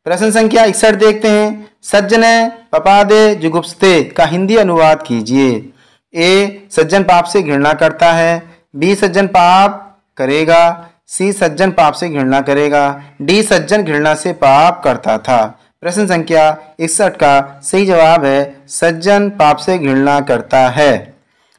प्रश्न संख्या 61 देखते हैं। सज्जने पपादे जुगुप्सते का हिंदी अनुवाद कीजिए। ए सज्जन पाप से घृणा करता है, बी सज्जन पाप करेगा, सी सज्जन पाप से घृणा करेगा, डी सज्जन घृणा से पाप करता था। प्रश्न संख्या 61 का सही जवाब है सज्जन पाप से घृणा करता है।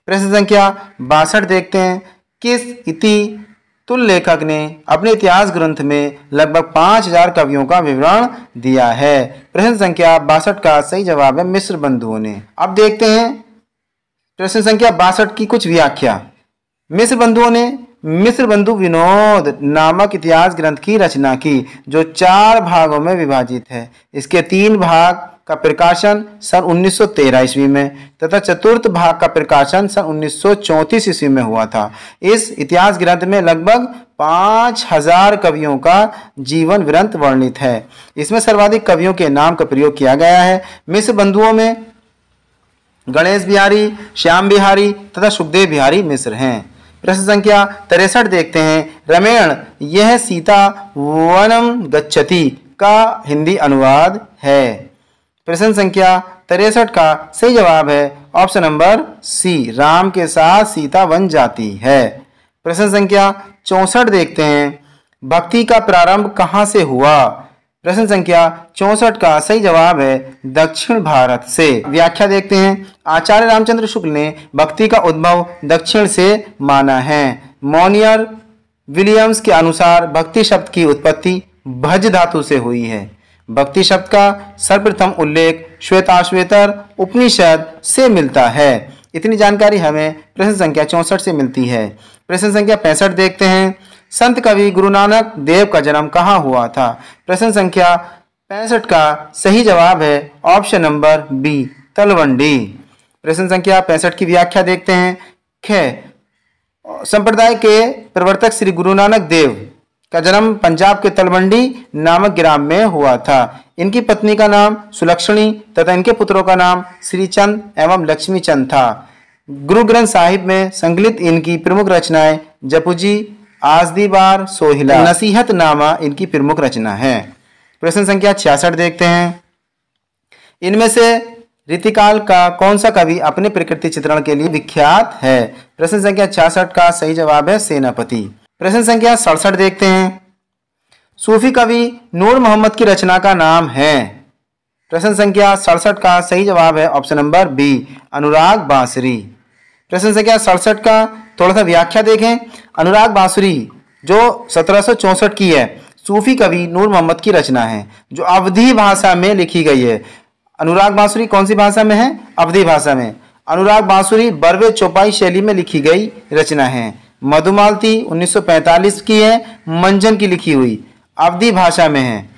प्रश्न संख्या 62 देखते हैं। किस इति तुल लेखक ने अपने इतिहास ग्रंथ में लगभग 5000 कवियों का विवरण दिया है। प्रश्न संख्या 62 का सही जवाब है मिस्र बंधुओं ने। अब देखते हैं प्रश्न संख्या 62 की कुछ व्याख्या। मिस्र बंधुओं ने मिस्र बंधु विनोद नामक इतिहास ग्रंथ की रचना की जो 4 भागों में विभाजित है। इसके 3 भाग का प्रकाशन सन 1913 ईस्वी में तथा चतुर्थ भाग का प्रकाशन सन 1934 ईस्वी में हुआ था। इस इतिहास ग्रंथ में लगभग 5000 कवियों का जीवन वृत्त वर्णित है। इसमें सर्वाधिक कवियों के नाम का प्रयोग किया गया है। मिस्र बंधुओं में गणेश बिहारी, श्याम बिहारी तथा सुखदेव बिहारी मिश्र हैं। प्रश्न संख्या 63 देखते हैं। रमेण यह सीता वनम गच्छति का हिंदी अनुवाद है। प्रश्न संख्या 63 का सही जवाब है ऑप्शन नंबर सी, राम के साथ सीता वन जाती है। प्रश्न संख्या 64 देखते हैं। भक्ति का प्रारंभ कहाँ से हुआ? प्रश्न संख्या 64 का सही जवाब है दक्षिण भारत से। व्याख्या देखते हैं। आचार्य रामचंद्र शुक्ल ने भक्ति का उद्भव दक्षिण से माना है। मोनियर विलियम्स के अनुसार भक्ति शब्द की उत्पत्ति भज धातु से हुई है। भक्ति शब्द का सर्वप्रथम उल्लेख श्वेताश्वेतर उपनिषद से मिलता है। इतनी जानकारी हमें प्रश्न संख्या 64 से मिलती है। प्रश्न संख्या 65 देखते हैं। संत कवि गुरु नानक देव का जन्म कहाँ हुआ था? प्रश्न संख्या 65 का सही जवाब है ऑप्शन नंबर बी, तलवंडी। प्रश्न संख्या 65 की व्याख्या देखते हैं। ख संप्रदाय के प्रवर्तक श्री गुरु नानक देव का जन्म पंजाब के तलवंडी नामक ग्राम में हुआ था। इनकी पत्नी का नाम सुलक्षणी तथा इनके पुत्रों का नाम श्रीचंद एवं लक्ष्मी चंद था। गुरु ग्रंथ साहिब में संकलित इनकी प्रमुख रचनाएं जपुजी, आजदी बार, सोहिला, नसीहत नामा इनकी प्रमुख रचना है। प्रश्न संख्या 66 देखते हैं। इनमें से रीतिकाल का कौन सा कवि अपने प्रकृति चित्रण के लिए विख्यात है? प्रश्न संख्या 66 का सही जवाब है सेनापति। प्रश्न संख्या 67 देखते हैं। सूफी कवि नूर मोहम्मद की रचना का नाम है। प्रश्न संख्या 67 का सही जवाब है ऑप्शन नंबर बी, अनुराग बांसुरी। प्रश्न संख्या 67 का थोड़ा सा व्याख्या देखें। अनुराग बांसुरी जो 1764 की है, सूफी कवि नूर मोहम्मद की रचना है जो अवधी भाषा में लिखी गई है। अनुराग बांसुरी कौन सी भाषा में है? अवधी भाषा में। अनुराग बांसुरी बरवे चौपाई शैली में लिखी गई रचना है। मधुमालती 1945 की है, मंजन की लिखी हुई, अवधी भाषा में है,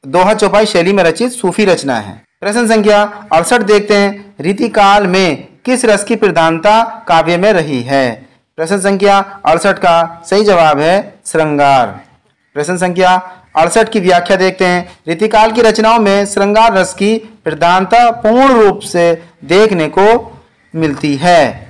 दोहा चौपाई शैली में रचित सूफी रचना है। प्रश्न संख्या 68 देखते हैं। रीतिकाल में किस रस की प्रधानता काव्य में रही है? प्रश्न संख्या 68 का सही जवाब है श्रृंगार। प्रश्न संख्या 68 की व्याख्या देखते हैं। रीतिकाल की रचनाओं में श्रृंगार रस की प्रधानता पूर्ण रूप से देखने को मिलती है।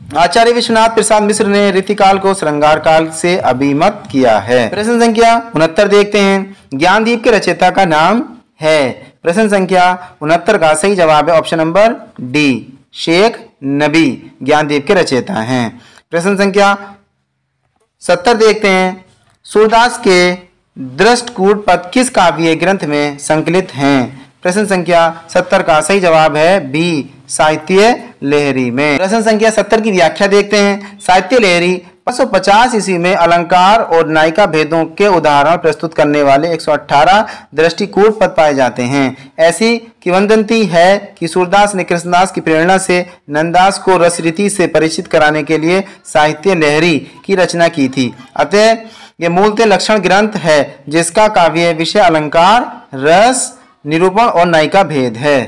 आचार्य विश्वनाथ प्रसाद मिश्र ने रीतिकाल को श्रृंगार काल से अभिमत किया है। प्रश्न संख्या 69 देखते हैं। ज्ञानदीप के रचयिता का नाम है। प्रश्न संख्या 69 का सही जवाब है ऑप्शन नंबर डी, शेख नबी ज्ञानदीप के रचयिता हैं। प्रश्न संख्या 70 देखते हैं। सूरदास के दृष्टकूट पद किस काव्य ग्रंथ में संकलित हैं? प्रश्न संख्या 70 का सही जवाब है बी, साहित्य लहरी में। प्रश्न संख्या 70 की व्याख्या देखते हैं। साहित्य लहरी 550 ईस्वी में अलंकार और नायिका भेदों के उदाहरण प्रस्तुत करने वाले 118 दृष्टिकूट पद पाए जाते हैं। ऐसी किंवदंती है कि सूरदास ने कृष्णदास की प्रेरणा से नंददास को रसरीति से परिचित कराने के लिए साहित्य लहरी की रचना की थी। अतः यह मूलतः लक्षण ग्रंथ है जिसका काव्य विषय अलंकार, रस, निरूपण और नायिका भेद है।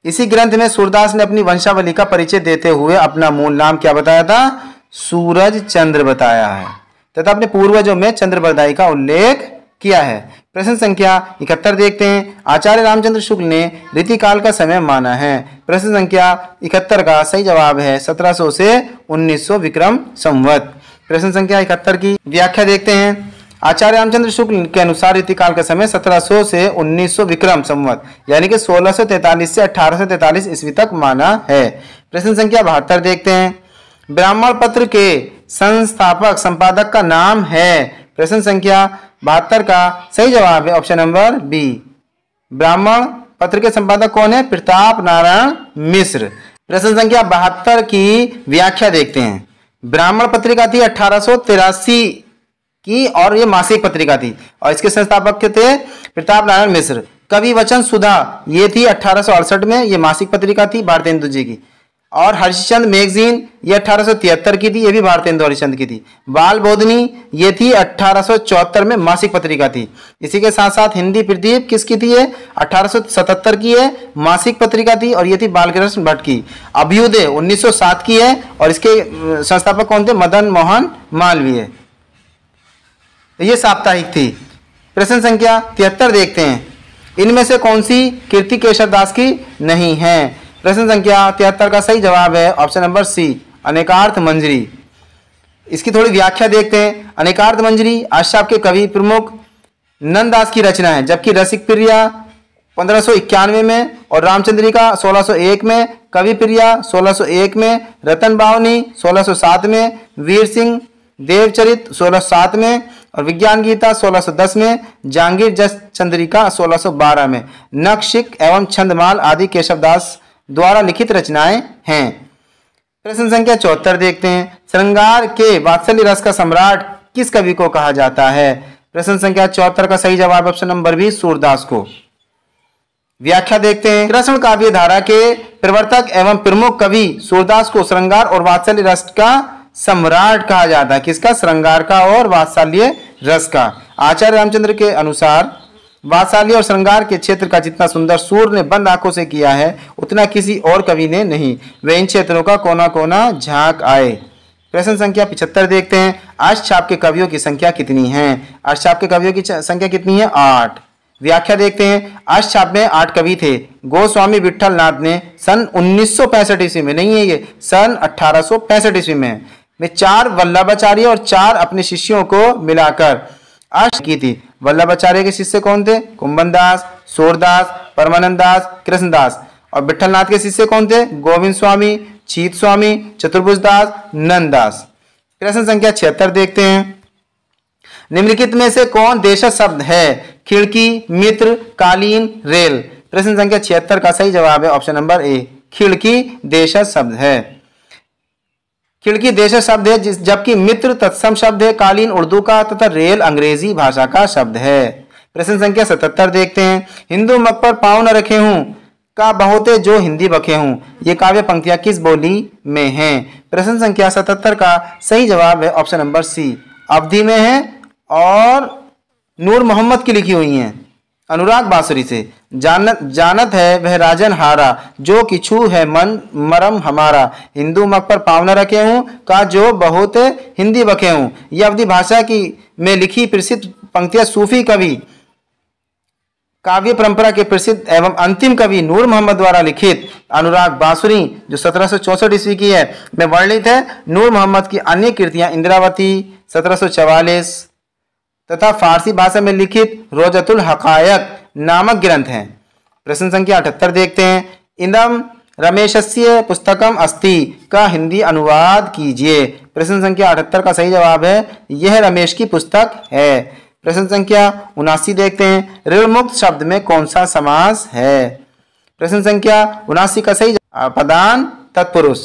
इसी ग्रंथ में सूरदास ने अपनी वंशावली का परिचय देते हुए अपना मूल नाम क्या बताया था? सूरज चंद्र बताया है तथा अपने पूर्वजों में चंद्रबरदाई का उल्लेख किया है। प्रश्न संख्या 71 देखते हैं। आचार्य रामचंद्र शुक्ल ने रीतिकाल का समय माना है। प्रश्न संख्या 71 का सही जवाब है 1700 से 1900 विक्रम संवत। प्रश्न संख्या 71 की व्याख्या देखते हैं। आचार्य रामचंद्र शुक्ल के अनुसार रीतिकाल का समय 1700 से 1900 विक्रम संवत यानी कि 1643 से 1843 ईस्वी तक माना है। प्रश्न संख्या 72 देखते हैं। ब्राह्मण पत्र के संस्थापक संपादक का नाम है। प्रश्न संख्या 72 का सही जवाब है ऑप्शन नंबर बी। ब्राह्मण पत्र के संपादक कौन है? प्रताप नारायण मिश्र। प्रश्न संख्या 72 की व्याख्या देखते हैं। ब्राह्मण पत्रिका थी 1883 की और ये मासिक पत्रिका थी और इसके संस्थापक थे प्रताप नारायण मिश्र। कवि वचन सुधा ये थी 1868 में, ये मासिक पत्रिका थी भारतेंदु जी की। और हर्षचंद मैगजीन ये 1873 की थी, ये भी भारतेंदु हरिश्चंद्र की थी। बाल बोधनी ये थी 1874 में, मासिक पत्रिका थी। इसी के साथ साथ हिंदी प्रदीप किसकी थी? ये 1877 की है, मासिक पत्रिका थी और ये थी बालकृष्ण भट्ट की। अभ्युदय 1907 की है और इसके संस्थापक कौन थे? मदन मोहन मालवीय। ये साप्ताहिक थी। प्रश्न संख्या 73 देखते हैं। इनमें से कौन सी कीर्ति केशवदास की नहीं है? प्रश्न संख्या 73 का सही जवाब है ऑप्शन नंबर सी, अनेकार्थ मंजरी। इसकी थोड़ी व्याख्या देखते हैं। अनेकार्थ मंजरी आशाप के कवि प्रमुख नंददास की रचना है, जबकि रसिक प्रिया 1591 में और रामचंद्रिका 1601 में, कवि प्रिया 1601 में, रतन बावनी 1607 में, वीर सिंह देवचरित 1607 में और विज्ञान गीता 1610 में, जहांगीर जस चंद्रिका 1612 में। नक्शिक एवं छंदमाल आदि केशवदास द्वारा लिखित रचनाएं हैं। प्रश्न संख्या 74 देखते हैं। श्रृंगार के वात्सल्य रस का सम्राट किस कवि को कहा जाता है? प्रश्न संख्या 74 का सही जवाब ऑप्शन नंबर बी, सूरदास को। व्याख्या देखते हैं। कृष्ण काव्य धारा के प्रवर्तक एवं प्रमुख कवि सूरदास को श्रृंगार और वात्सल्य रस का सम्राट कहा जाता है। किसका? श्रृंगार का और वात्सल्य रस का। आचार्य रामचंद्र के अनुसार वात्सल्य और श्रृंगार के क्षेत्र का जितना सुंदर सूर्य ने बंद आंखों से किया है उतना किसी और कवि ने नहीं। वे इन क्षेत्रों का कोना कोना झांक आए। प्रश्न संख्या 75 देखते हैं। अष्टछाप के कवियों की संख्या कितनी है? अष्टछाप के कवियों की संख्या कितनी है? 8। व्याख्या देखते हैं। अष्टछाप में 8 कवि थे। गोस्वामी विठल नाथ ने सन 1965 ईस्वी में, नहीं है ये, सन 1865 ईस्वी में 4 वल्लभाचार्य और 4 अपने शिष्यों को मिलाकर अष्ट की थी। वल्लभाचार्य के शिष्य कौन थे? कुंभन दास, सूरदास, परमानंद दास, कृष्णदास। और विठलनाथ के शिष्य कौन थे? गोविंद स्वामी, चीत स्वामी, चतुर्भुज दास, नंददास। प्रश्न संख्या 76 देखते हैं। निम्नलिखित में से कौन देशज शब्द है? खिड़की, मित्र, कालीन, रेल। प्रश्न संख्या 76 का सही जवाब है ऑप्शन नंबर ए, खिड़की देशज शब्द है। खिड़की देशज शब्द है, जबकि मित्र तत्सम शब्द है, कालीन उर्दू का तथा रेल अंग्रेजी भाषा का शब्द है। प्रश्न संख्या 77 देखते हैं। हिंदू मग पर पाँव न रखे हूं का बहुते जो हिंदी बखे हूं, ये काव्य पंक्तियां किस बोली में हैं? प्रश्न संख्या 77 का सही जवाब है ऑप्शन नंबर सी, अवधी में है और नूर मोहम्मद की लिखी हुई हैं। अनुराग बांसुरी से। जानत है वह राजन हारा, जो किछु है मन मरम हमारा। हिंदू मग पर पाँव न रखे हूं का जो बहुत हिंदी बखे हूं, यह अवधी भाषा की में लिखी प्रसिद्ध पंक्तियां सूफी कवि काव्य परंपरा के प्रसिद्ध एवं अंतिम कवि नूर मोहम्मद द्वारा लिखित अनुराग बांसुरी जो 1764 ईस्वी की है में वर्णित है। नूर मोहम्मद की अन्य कृतियां इंदिरावती 1744 तथा फारसी भाषा में लिखित रोजतुल हकायक नामक ग्रंथ हैं। प्रश्न संख्या 78 देखते हैं। इदम रमेशस्य पुस्तकम अस्ति का हिंदी अनुवाद कीजिए। प्रश्न संख्या 78 का सही जवाब है यह रमेश की पुस्तक है। प्रश्न संख्या 79 देखते हैं। ऋण मुक्त शब्द में कौन सा समास है? प्रश्न संख्या 79 का सही अपदान तत्पुरुष।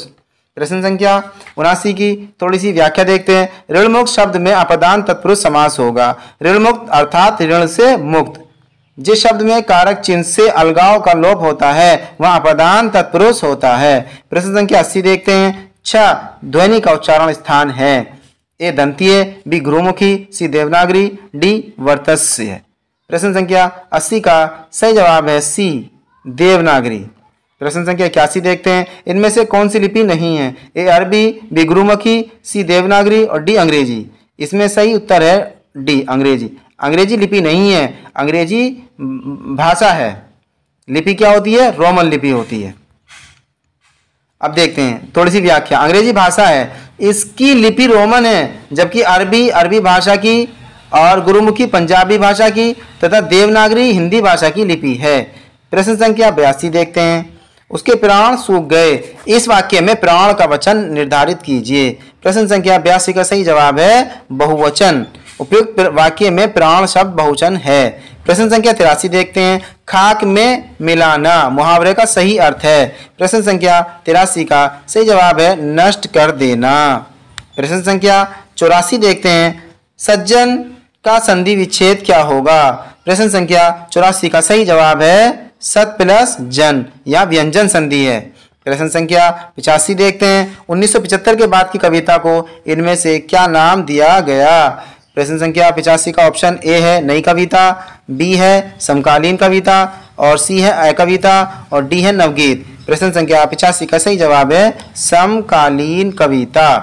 प्रश्न संख्या 79 की थोड़ी सी व्याख्या देखते हैं। ऋण मुक्त शब्द में अपदान तत्पुरुष समास होगा। ऋण मुक्त अर्थात ऋण से मुक्त। जिस शब्द में कारक चिन्ह से अलगाव का लोप होता है वह अपदान तत्पुरुष होता है। प्रश्न संख्या 80 देखते हैं। छ ध्वनि का उच्चारण स्थान है। ए दंतीय, बी गुरुमुखी, सी देवनागरी, डी वर्तस्य। प्रश्न संख्या 80 का सही जवाब है सी देवनागरी। प्रश्न संख्या 81 देखते हैं। इनमें से कौन सी लिपि नहीं है? ए अरबी, बी गुरुमुखी, सी देवनागरी और डी अंग्रेजी। इसमें सही उत्तर है डी अंग्रेजी। अंग्रेजी लिपि नहीं है, अंग्रेजी भाषा है। लिपि क्या होती है? रोमन लिपि होती है। अब देखते हैं थोड़ी सी व्याख्या। अंग्रेजी भाषा है, इसकी लिपि रोमन है, जबकि अरबी भाषा की और गुरुमुखी पंजाबी भाषा की तथा देवनागरी हिंदी भाषा की लिपि है। प्रश्न संख्या 82 देखते हैं। उसके प्राण सूख गए, इस वाक्य में प्राण का वचन निर्धारित कीजिए। प्रश्न संख्या 82 का सही जवाब है बहुवचन। उपयुक्त वाक्य में प्राण शब्द बहुवचन है। प्रश्न संख्या 83 देखते हैं। खाक में मिलाना मुहावरे का सही अर्थ है। प्रश्न संख्या 83 का सही जवाब है नष्ट कर देना। प्रश्न संख्या 84 देखते हैं। सज्जन का संधि विच्छेद क्या होगा? प्रश्न संख्या 84 का सही जवाब है सत प्लस जन या व्यंजन संधि है। प्रश्न संख्या 85 देखते हैं। 1975 के बाद की कविता को इनमें से क्या नाम दिया गया? प्रश्न संख्या 85 का ऑप्शन ए है नई कविता, बी है समकालीन कविता और सी है अकविता और डी है नवगीत। प्रश्न संख्या 85 का सही जवाब है समकालीन कविता।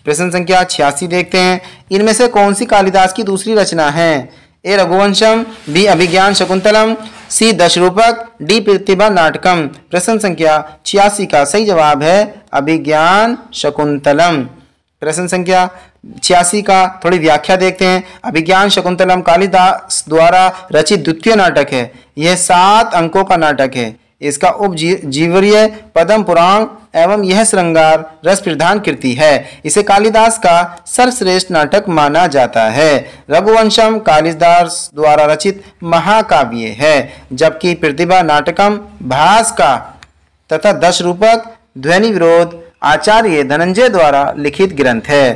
प्रश्न संख्या 86 देखते हैं। इनमें से कौन सी कालिदास की दूसरी रचना है? ए रघुवंशम, बी अभिज्ञान शकुंतलम, सी दशरूपक, डी प्रतिभा नाटकम। प्रश्न संख्या 86 का सही जवाब है अभिज्ञान शकुंतलम। प्रश्न संख्या 86 का थोड़ी व्याख्या देखते हैं। अभिज्ञान शकुंतलम कालिदास द्वारा रचित द्वितीय नाटक है। यह 7 अंकों का नाटक है। इसका उपजीवरीय पद्म पुराण एवं यह श्रृंगार रस प्रधान कृति है। इसे कालिदास का सर्वश्रेष्ठ नाटक माना जाता है। रघुवंशम कालिदास द्वारा रचित महाकाव्य है, जबकि प्रतिभा नाटकम भास का तथा दशरूपक ध्वनि विरोध आचार्य धनंजय द्वारा लिखित ग्रंथ है।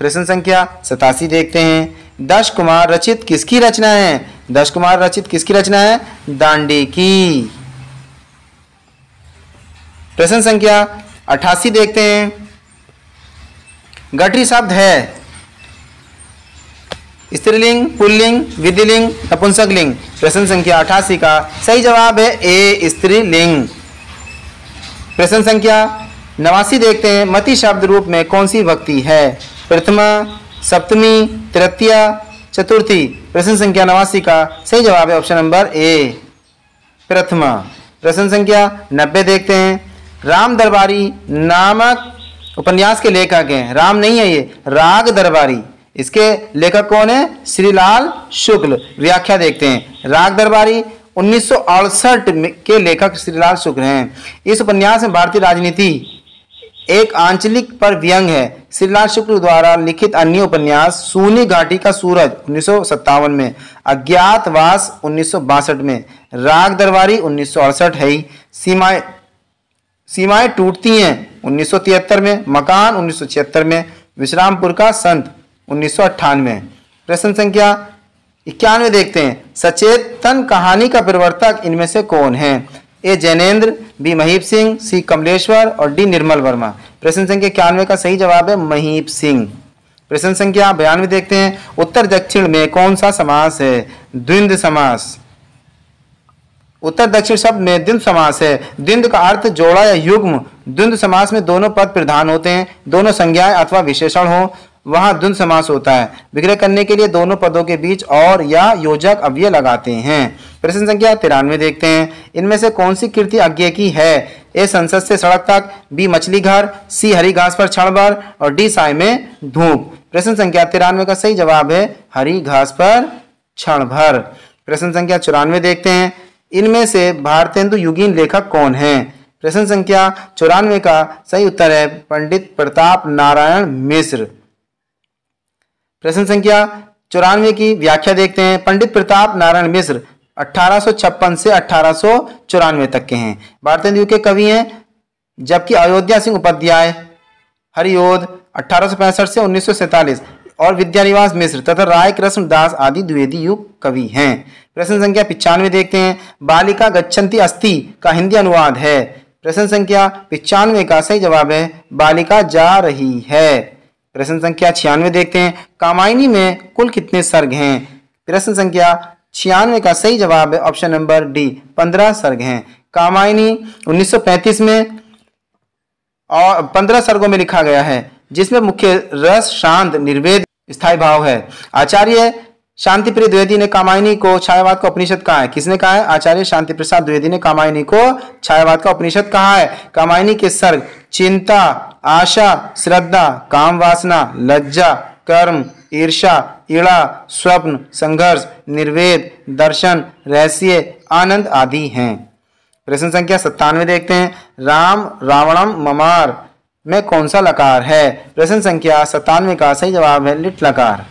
प्रश्न संख्या 87 देखते हैं। दश कुमार रचित किसकी रचना है? दश कुमार रचित किसकी रचना है? दांडी की। प्रश्न संख्या 88 देखते हैं। गठरी शब्द है स्त्रीलिंग, पुल्लिंग, विधिलिंग, नपुंसकलिंग। प्रश्न संख्या 88 का सही जवाब है ए स्त्रीलिंग। प्रश्न संख्या 89 देखते हैं। मति शब्द रूप में कौन सी विभक्ति है? प्रथमा, सप्तमी, तृतीया, चतुर्थी। प्रश्न संख्या 89 का सही जवाब है ऑप्शन नंबर ए प्रथमा। प्रश्न संख्या 90 देखते हैं। राम दरबारी नामक उपन्यास के लेखक हैं। राम नहीं है ये, राग दरबारी। इसके लेखक कौन है? श्रीलाल शुक्ल। व्याख्या देखते हैं। राग दरबारी 1968 के लेखक श्रीलाल शुक्ल हैं। इस उपन्यास में भारतीय राजनीति एक आंचलिक पर व्यंग है। श्रीलाल शुक्ल द्वारा लिखित अन्य उपन्यास सूनी घाटी का सूरज 1957 में, अज्ञातवास 1962 में, राग दरबारी 1968 है, सीमाएं टूटती हैं 1973 में, मकान 1976 में, विश्रामपुर का संत 1998। प्रश्न संख्या 91 देखते हैं। सचेतन कहानी का प्रवर्तक इनमें से कौन है? ए जैनेन्द्र, बी महीप सिंह, सी कमलेश्वर और डी निर्मल वर्मा। प्रश्न संख्या 91 का सही जवाब है महीप सिंह। प्रश्न संख्या 92 देखते हैं। उत्तर दक्षिण में कौन सा समास है? द्वंद्व समास। उत्तर दक्षिण शब्द में द्वंद्व समास है। द्वंद्व का अर्थ जोड़ा या युग्म। द्वंद्व समास में दोनों पद प्रधान होते हैं, दोनों संज्ञाएं अथवा विशेषण हो, वहां द्वंद्व समास होता है। विग्रह करने के लिए दोनों पदों के बीच और या योजक अव्यय लगाते हैं। प्रश्न संख्या 93 देखते हैं। इनमें से कौन सी कृति अज्ञे की है? ए संसद से सड़क तक, बी मछली घर, सी हरी घास पर क्षण भर और डी साय में धूप। प्रश्न संख्या 93 का सही जवाब है हरी घास पर क्षण भर। प्रश्न संख्या 94 देखते हैं। इनमें से भारतेंदु युगीन लेखक कौन है? प्रश्न संख्या 94 का सही उत्तर है पंडित प्रताप नारायण मिश्र। प्रश्न संख्या 94 की व्याख्या देखते हैं। पंडित प्रताप नारायण मिश्र 1856 से 1894 तक के हैं। भारतेंदु युग के कवि हैं, जबकि अयोध्या सिंह उपाध्याय हरिओद 1865 से 1947 और विद्यानिवास मिश्र तथा राय कृष्ण दास आदि द्विवेदी युग कवि हैं। प्रश्न संख्या 95 देखते हैं। बालिका गच्छन्ति अस्ति का हिंदी अनुवाद है। प्रश्न संख्या 95 का सही जवाब है बालिका जा रही है। प्रश्न संख्या 96 देखते हैं। कामायनी में कुल कितने सर्ग हैं? प्रश्न संख्या 96 का सही जवाब है ऑप्शन नंबर डी 15 सर्ग हैं। कामायनी 1935 में और 15 सर्गों में लिखा गया है, जिसमें मुख्य रस शांत निर्वेद स्थायी भाव है। आचार्य शांतिप्रिय द्विवेदी ने कामायनी को छायावाद का उपनिषद कहा है। किसने कहा है? आचार्य शांति प्रसाद द्विवेदी ने कामायनी को छायावाद का उपनिषद कहा है। कामायनी के सर्ग चिंता, आशा, श्रद्धा, काम वासना, लज्जा कर्म, ईर्षा, ईड़ा, स्वप्न, संघर्ष, निर्वेद, दर्शन, रहस्य, आनंद आदि हैं। प्रश्न संख्या 97 देखते हैं। राम रावणम ममार में कौन सा लकार है? प्रश्न संख्या 97 का सही जवाब है लिट लकार।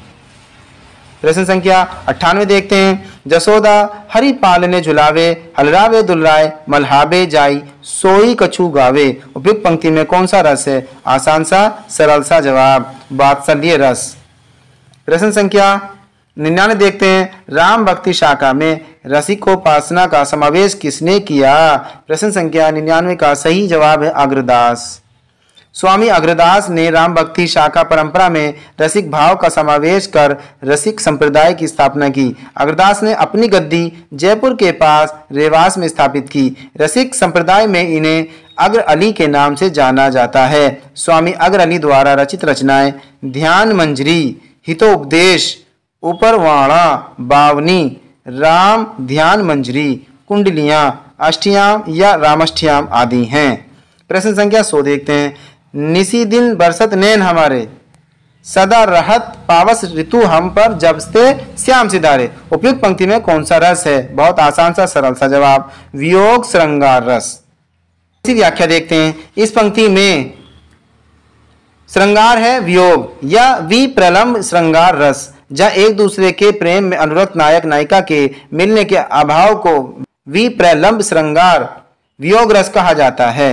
प्रश्न संख्या 98 देखते हैं। जसोदा हरि पालने झुलावे, हलरावे दुलराय, मलहावे जाई, सोई कछु गावे। उपयुक्त पंक्ति में कौन सा रस है? आसान सा, सरल सा जवाब वात्सल्य रस। प्रश्न संख्या 99 देखते हैं। राम भक्ति शाखा में रसिकोपासना का समावेश किसने किया? प्रश्न संख्या 99 का सही जवाब है अग्रदास। स्वामी अग्रदास ने राम भक्ति शाखा परंपरा में रसिक भाव का समावेश कर रसिक संप्रदाय की स्थापना की। अग्रदास ने अपनी गद्दी जयपुर के पास रेवास में स्थापित की। रसिक संप्रदाय में इन्हें अग्र अली के नाम से जाना जाता है। स्वामी अग्र अली द्वारा रचित रचनाएं ध्यान मंजरी, हितोपदेश, उपरवाणा, बावनी, राम ध्यान मंजरी, कुंडलियां, अष्टयाम या रामष्टयाम आदि हैं। प्रश्न संख्या 100 देखते हैं। निसी दिन बरसत नैन हमारे, सदा रहत पावस ऋतु हम पर जब से श्याम सितारे। उपयुक्त पंक्ति में कौन सा रस है? बहुत आसान सा सरल सा जवाब वियोग श्रृंगार रस। इसी व्याख्या देखते हैं। इस पंक्ति में श्रृंगार है वियोग या विप्रलंब श्रृंगार रस, जहाँ एक दूसरे के प्रेम में अनुरक्त नायक नायिका के मिलने के अभाव को विप्रलंब श्रृंगार वियोग रस कहा जाता है।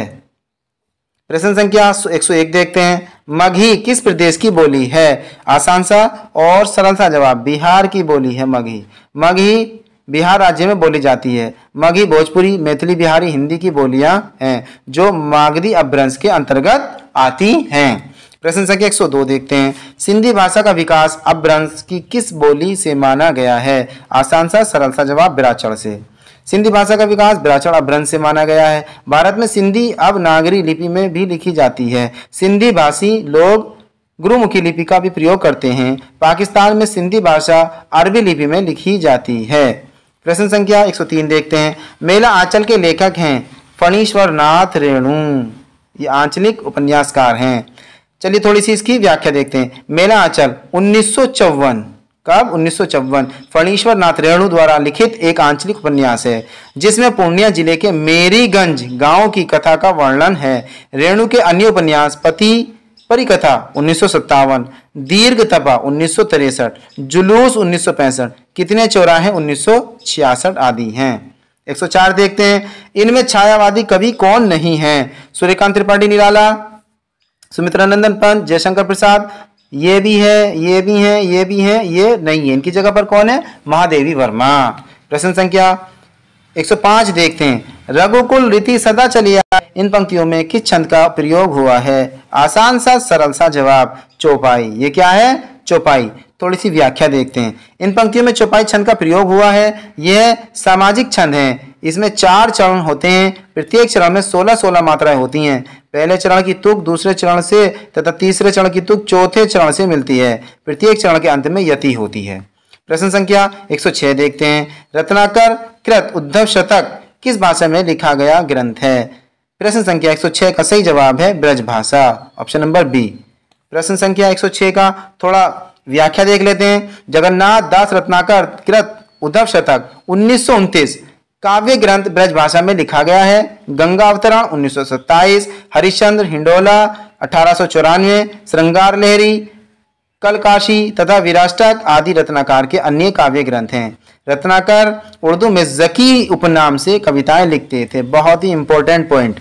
प्रश्न संख्या 101 देखते हैं। मगही किस प्रदेश की बोली है? आसान सा और सरल सा जवाब बिहार की बोली है मगही। मगही बिहार राज्य में बोली जाती है। मगही भोजपुरी, मैथिली, बिहारी, हिंदी की बोलियां हैं जो मागधी अपभ्रंश के अंतर्गत आती हैं। प्रश्न संख्या 102 देखते हैं। सिंधी भाषा का विकास अपभ्रंश की किस बोली से माना गया है? आसान सा सरल सा जवाब बिराचड़ से। सिंधी भाषा का विकास बिराचड़ अपभ्रंश से माना गया है। भारत में सिंधी अब नागरी लिपि में भी लिखी जाती है। सिंधी भाषी लोग गुरुमुखी लिपि का भी प्रयोग करते हैं। पाकिस्तान में सिंधी भाषा अरबी लिपि में लिखी जाती है। प्रश्न संख्या 103 देखते हैं। मेला आंचल के लेखक हैं फणीश्वर नाथ रेणु, ये आंचलिक उपन्यासकार हैं। चलिए थोड़ी सी इसकी व्याख्या देखते हैं। मेला आंचल 1954 कब? 1954 फणीश्वर नाथ रेणु द्वारा लिखित एक आंचलिक उपन्यास है जिसमें पूर्णिया जिले के मेरीगंज गांव की कथा का वर्णन है। रेणु के अन्य उपन्यास पति परिकथा 1957, दीर्घ तपा 1963, जुलूस 1965, कितने चौराहे 1966 आदि हैं। 104 देखते हैं। इनमें छायावादी कवि कौन नहीं है? सूर्यकांत त्रिपाठी निराला, सुमित्रानंदन पंत, जयशंकर प्रसाद, ये भी है, ये भी हैं, ये भी हैं, ये नहीं है। इनकी जगह पर कौन है? महादेवी वर्मा। प्रश्न संख्या 105 देखते हैं। रघुकुल रीति सदा चली आए, इन पंक्तियों में किस छंद का प्रयोग हुआ है? आसान सा सरल सा जवाब चौपाई। ये क्या है? चौपाई। थोड़ी सी व्याख्या देखते हैं। इन पंक्तियों में चौपाई छंद का प्रयोग हुआ है। यह सामाजिक छंद है। इसमें 4 चरण होते हैं। प्रत्येक चरण में 16-16 मात्राएं होती हैं। पहले चरण की तुक दूसरे चरण से तथा तीसरे चरण की तुक चौथे चरण से मिलती है। प्रत्येक चरण के अंत में यति होती है। प्रश्न संख्या 106 देखते हैं। रत्नाकर कृत उद्धव शतक किस भाषा में लिखा गया ग्रंथ है? प्रश्न संख्या 106 का सही जवाब है ब्रज भाषा, ऑप्शन नंबर बी। प्रश्न संख्या 106 का थोड़ा व्याख्या देख लेते हैं। जगन्नाथ दास रत्नाकर कृत उद्धव शतक 1929 काव्य ग्रंथ ब्रज भाषा में लिखा गया है। गंगा अवतरण 1927, हरिश्चंद्र हिंडोला 1894, श्रृंगार लहरी, कलकाशी तथा विराष्टक आदि रत्नाकर के अन्य काव्य ग्रंथ हैं। रत्नाकर उर्दू में जकी उपनाम से कविताएं लिखते थे। बहुत ही इंपॉर्टेंट पॉइंट,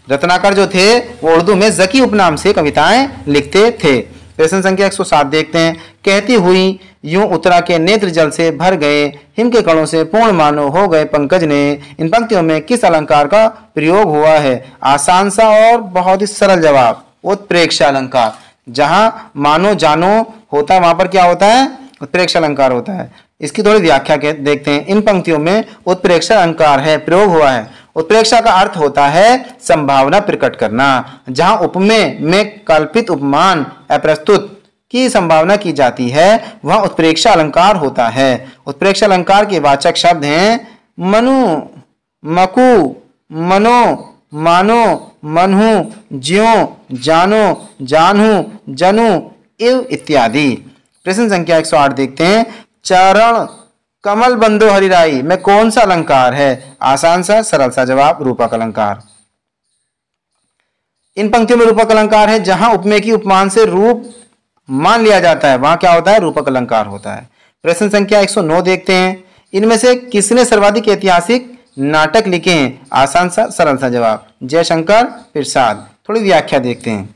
रत्नाकर जो थे वो उर्दू में जकी उपनाम से कविताएं लिखते थे। प्रश्न संख्या 107 देखते हैं। कहती हुई यूं उतरा के नेत्र जल से भर गए, हिम के कणों से पूर्ण मानो हो गए पंकज ने, इन पंक्तियों में किस अलंकार का प्रयोग हुआ है? आसान सा और बहुत ही सरल जवाब उत्प्रेक्ष अलंकार। जहां मानो जानो होता है वहां पर क्या होता है? उत्प्रेक्ष अलंकार होता है। इसकी थोड़ी व्याख्या देखते हैं। इन पंक्तियों में उत्प्रेक्ष अलंकार है प्रयोग हुआ है। उत्प्रेक्षा का अर्थ होता है संभावना प्रकट करना। जहां उपमेय में कल्पित उपमान या प्रस्तुत की संभावना की जाती है वह उत्प्रेक्षा अलंकार होता है। उत्प्रेक्षा अलंकार के वाचक शब्द हैं मनु, मकु, मनो, मानो, मनहु, ज्यों, जानो, जानहु, जनु, इव इत्यादि। प्रश्न संख्या 108 देखते हैं। चरण कमल बंधो हरिराई में कौन सा अलंकार है? आसान सा सरल सा जवाब रूपक अलंकार। इन पंक्तियों में रूपक अलंकार है। जहां उपमेय की उपमान से रूप मान लिया जाता है वहां क्या होता है? रूपक अलंकार होता है। प्रश्न संख्या 109 देखते हैं। इनमें से किसने सर्वाधिक ऐतिहासिक नाटक लिखे हैं? आसान सा सरल सा जवाब जयशंकर प्रसाद। थोड़ी व्याख्या देखते हैं।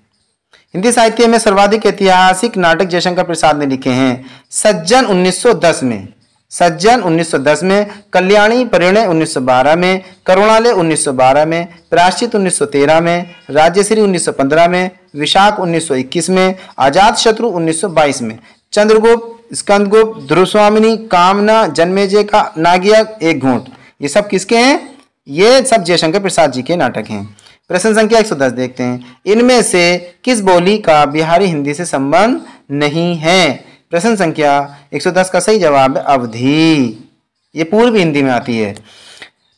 हिंदी साहित्य में सर्वाधिक ऐतिहासिक नाटक जयशंकर प्रसाद ने लिखे हैं। सज्जन 1910 में, सज्जन 1910 में, कल्याणी परिणय 1912 में, करुणालय 1912 में, प्रायश्चित 1913 में, राज्यश्री 1915 में, विशाख 1921 में, अजातशत्रु 1922 में, चंद्रगुप्त, स्कंदगुप्त, ध्रुवस्वामिनी, कामना, जन्मेजय का नागियक, एक घूंट, ये सब किसके हैं? ये सब जयशंकर प्रसाद जी के नाटक हैं। प्रश्न संख्या 110 देखते हैं। इनमें से किस बोली का बिहारी हिंदी से संबंध नहीं है? प्रश्न संख्या 110 का सही जवाब है अवधी। ये पूर्व हिंदी में आती है।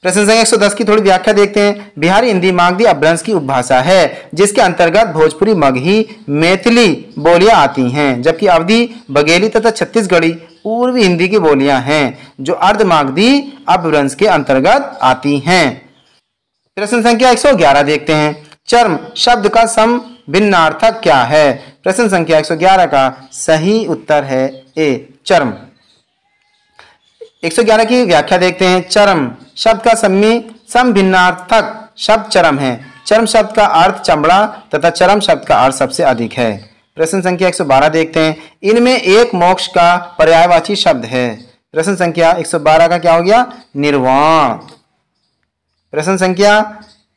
प्रश्न संख्या 110 की थोड़ी व्याख्या देखते हैं। बिहारी हिंदी मागधी अपभ्रंश की उपभाषा है जिसके अंतर्गत भोजपुरी, मगही, मैथिली बोलियां आती हैं, जबकि अवधी, बघेली तथा छत्तीसगढ़ी पूर्वी हिंदी की बोलियां हैं जो अर्ध मागधी अपभ्रंश के अंतर्गत आती हैं। प्रश्न संख्या 111 देखते हैं। चर्म शब्द का सम भिन्नार्थक क्या है? प्रश्न संख्या 111 का सही उत्तर है ए चर्म। 111 की व्याख्या देखते हैं। चर्म शब्द का सम भिन्नार्थक शब्द चरम है। चर्म शब्द का अर्थ चमड़ा तथा चरम शब्द का अर्थ सबसे अधिक है। प्रश्न संख्या 112 देखते हैं। इनमें एक मोक्ष का पर्यायवाची शब्द है। प्रश्न संख्या 112 का क्या हो गया? निर्वाण। प्रश्न संख्या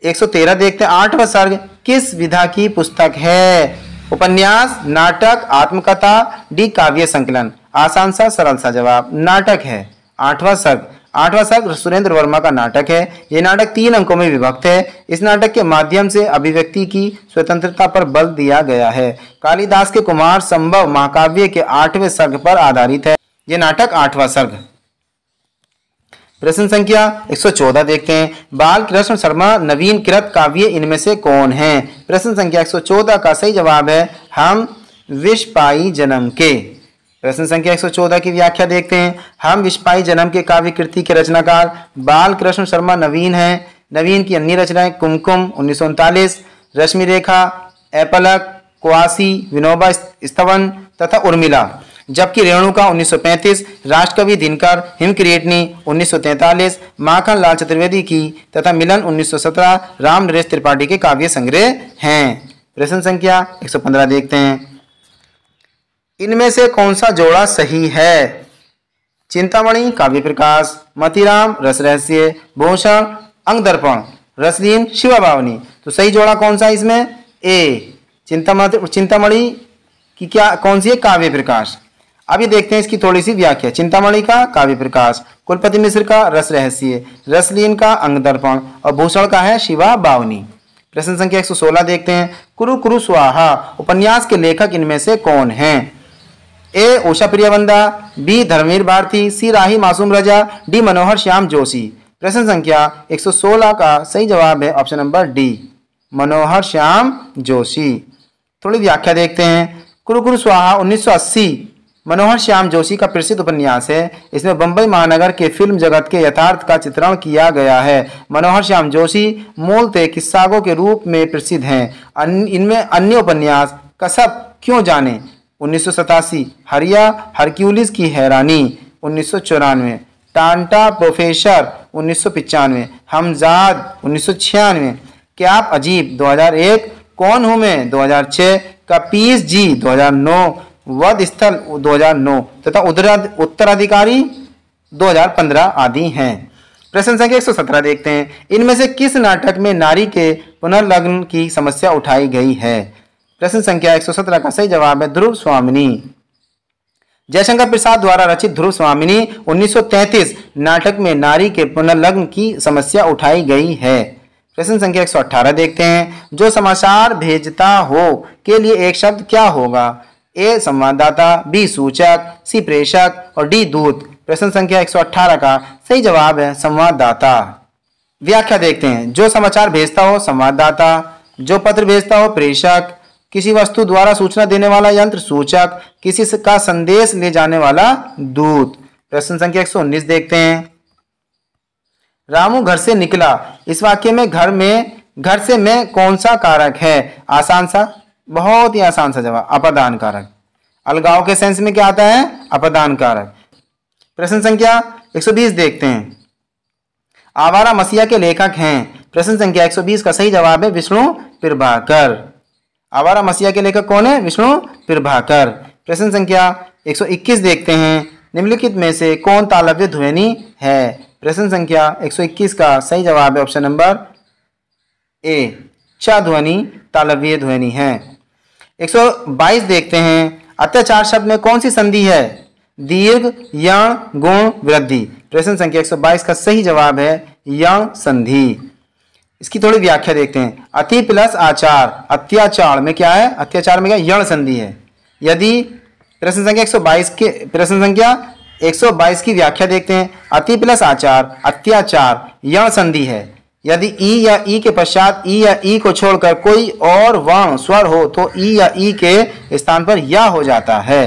113 देखते हैं। 8वां सर्ग किस विधा की पुस्तक है? उपन्यास, नाटक, आत्मकथा, डी काव्य संकलन। आसान सा सरल सा जवाब नाटक है। 8वां सर्ग सुरेंद्र वर्मा का नाटक है। यह नाटक 3 अंकों में विभक्त है। इस नाटक के माध्यम से अभिव्यक्ति की स्वतंत्रता पर बल दिया गया है। कालिदास के कुमार संभव महाकाव्य के 8वें सर्ग पर आधारित है। यह नाटक 8वां सर्ग। प्रश्न संख्या 114 देखते हैं। बाल कृष्ण शर्मा नवीन कृत काव्य इनमें से कौन है? प्रश्न संख्या 114 का सही जवाब है हम विष पाई जन्म के। प्रश्न संख्या 114 की व्याख्या देखते हैं। हम विष पाई जन्म के काव्य कृति के रचनाकार बाल कृष्ण शर्मा नवीन हैं। नवीन की अन्य रचनाएं कुमकुम 1939, रश्मि रेखा, ऐपलक, कुआसी, विनोबा स्तवन तथा उर्मिला, जबकि रेणुका 1935, राष्ट्रकवि दिनकर, हिमकिरीटनी 1943, माखन लाल चतुर्वेदी की तथा मिलन 1917 राम नरेश त्रिपाठी के काव्य संग्रह हैं। प्रश्न संख्या 115 देखते हैं। इनमें से कौन सा जोड़ा सही है? चिंतामणि काव्य प्रकाश, मतीराम रस रहस्य, भूषण अंग दर्पण, रसलीन शिवा बावनी। तो सही जोड़ा कौन सा इसमें? ए चिंतामणि की क्या कौन सी है? काव्य प्रकाश। अभी देखते हैं इसकी थोड़ी सी व्याख्या। चिंतामणि का काव्य प्रकाश, कुलपति मिश्र का रस रहस्य, रसलीन का अंग दर्पण और भूषण का है शिवा बावनी। प्रश्न संख्या 116 देखते हैं। कुरु कुरु स्वाहा उपन्यास के लेखक इनमें से कौन हैं? ए उषा प्रियवंदा, बी धर्मवीर भारती, सी राही मासूम रजा, डी मनोहर श्याम जोशी। प्रश्न संख्या 116 का सही जवाब है ऑप्शन नंबर डी मनोहर श्याम जोशी। थोड़ी व्याख्या देखते हैं। कुरु कुरु स्वाहा 1980 मनोहर श्याम जोशी का प्रसिद्ध उपन्यास है। इसमें बंबई महानगर के फिल्म जगत के यथार्थ का चित्रण किया गया है। मनोहर श्याम जोशी मूलतः किस्सागों के रूप में प्रसिद्ध हैं। इनमें अन्य उपन्यास कसब क्यों जाने 1987, हरिया हरक्यूलिस की हैरानी 1994, टांटा प्रोफेसर 1995, हमजाद 1996, क्या आप अजीब 2001, कौन हूं मैं 2006, कपीस जी 2009, वध स्थल 2009 तथा उत्तराधिकारी 2015 आदि हैं। प्रश्न संख्या 117 देखते हैं। इनमें से किस नाटक में नारी के पुनर्लग्न की समस्या उठाई गई है? प्रश्न संख्या 117 का सही जवाब है ध्रुव स्वामिनी। जयशंकर प्रसाद द्वारा रचित ध्रुव स्वामिनी 1933 नाटक में नारी के पुनर्लग्न की समस्या उठाई गई है। प्रश्न संख्या 118 देखते हैं। जो समाचार भेजता हो के लिए एक शब्द क्या होगा? ए संवाददाता, बी सूचक, सी प्रेषक और डी दूत। प्रश्न संख्या 118 का सही जवाब है संवाददाता। व्याख्या देखते हैं। जो समाचार भेजता हो संवाददाता, जो पत्र भेजता हो प्रेषक, किसी वस्तु द्वारा सूचना देने वाला यंत्र सूचक, किसी का संदेश ले जाने वाला दूत। प्रश्न संख्या 119 देखते हैं। रामू घर से निकला, इस वाक्य में घर से में कौन सा कारक है? आसान सा, बहुत ही आसान सा जवाब, अपादान कारक। अलगाव के सेंस में क्या आता है? अपादान कारक। प्रश्न संख्या 120 देखते हैं। आवारा मसीहा के लेखक हैं। प्रश्न संख्या 120 का सही जवाब है विष्णु प्रभाकर। आवारा मसीहा के लेखक कौन है? विष्णु प्रभाकर। प्रश्न संख्या 121 देखते हैं। निम्नलिखित में से कौन तालव्य ध्वनि है? प्रश्न संख्या 121 का सही जवाब है ऑप्शन नंबर ए, च ध्वनि तालव्य ध्वनि है। 122 देखते हैं। अत्याचार शब्द में कौन सी संधि है? दीर्घ, यण, गुण, वृद्धि। प्रश्न संख्या 122 का सही जवाब है यण संधि। इसकी थोड़ी व्याख्या देखते हैं। अति प्लस आचार, अत्याचार में क्या है? अत्याचार में क्या? यण संधि है। यदि प्रश्न संख्या 122 की व्याख्या देखते हैं। अति प्लस आचार, अत्याचार, यण संधि है। यदि ई या ई के पश्चात ई या ई को छोड़कर कोई और वर्ण स्वर हो तो ई या ई के स्थान पर या हो जाता है।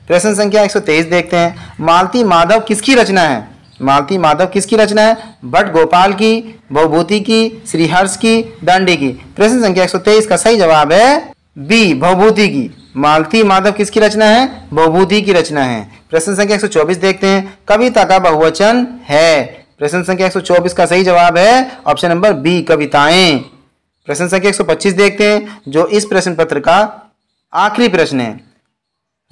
प्रश्न संख्या 123 देखते हैं। मालती माधव किसकी रचना है? मालती माधव किसकी रचना है? भट्ट गोपाल की, भवभूति की, श्रीहर्ष की, दांडी की। प्रश्न संख्या 123 का सही जवाब है बी, भवभूति की। मालती माधव किसकी रचना है? भवभूति की रचना है। प्रश्न संख्या 124 देखते हैं। कविता का बहुवचन है। प्रश्न संख्या 124 का सही जवाब है ऑप्शन नंबर बी, कविताएं। प्रश्न संख्या 125 देखते हैं, जो इस प्रश्न पत्र का आखिरी प्रश्न है।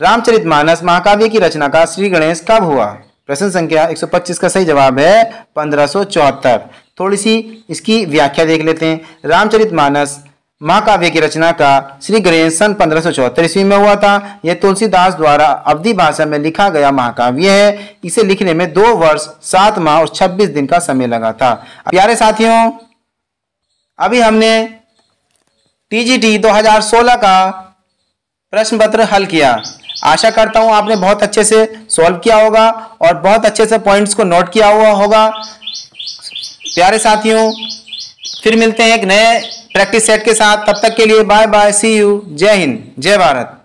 रामचरितमानस महाकाव्य की रचना का श्री गणेश कब हुआ? प्रश्न संख्या 125 का सही जवाब है 1574। थोड़ी सी इसकी व्याख्या देख लेते हैं। रामचरितमानस महाकाव्य की रचना का श्री गणेश सन 1574 ईस्वी में हुआ था। यह तुलसीदास द्वारा अवधी भाषा में लिखा गया महाकाव्य है। इसे लिखने में 2 वर्ष 7 माह और 26 दिन का समय लगा था। प्यारे साथियों, अभी हमने टीजीटी 2016 का प्रश्न पत्र हल किया। आशा करता हूं आपने बहुत अच्छे से सॉल्व किया होगा और बहुत अच्छे से पॉइंट्स को नोट किया हुआ होगा। प्यारे साथियों, फिर मिलते हैं एक नए प्रैक्टिस सेट के साथ। तब तक के लिए बाय बाय, सी यू, जय हिंद, जय भारत।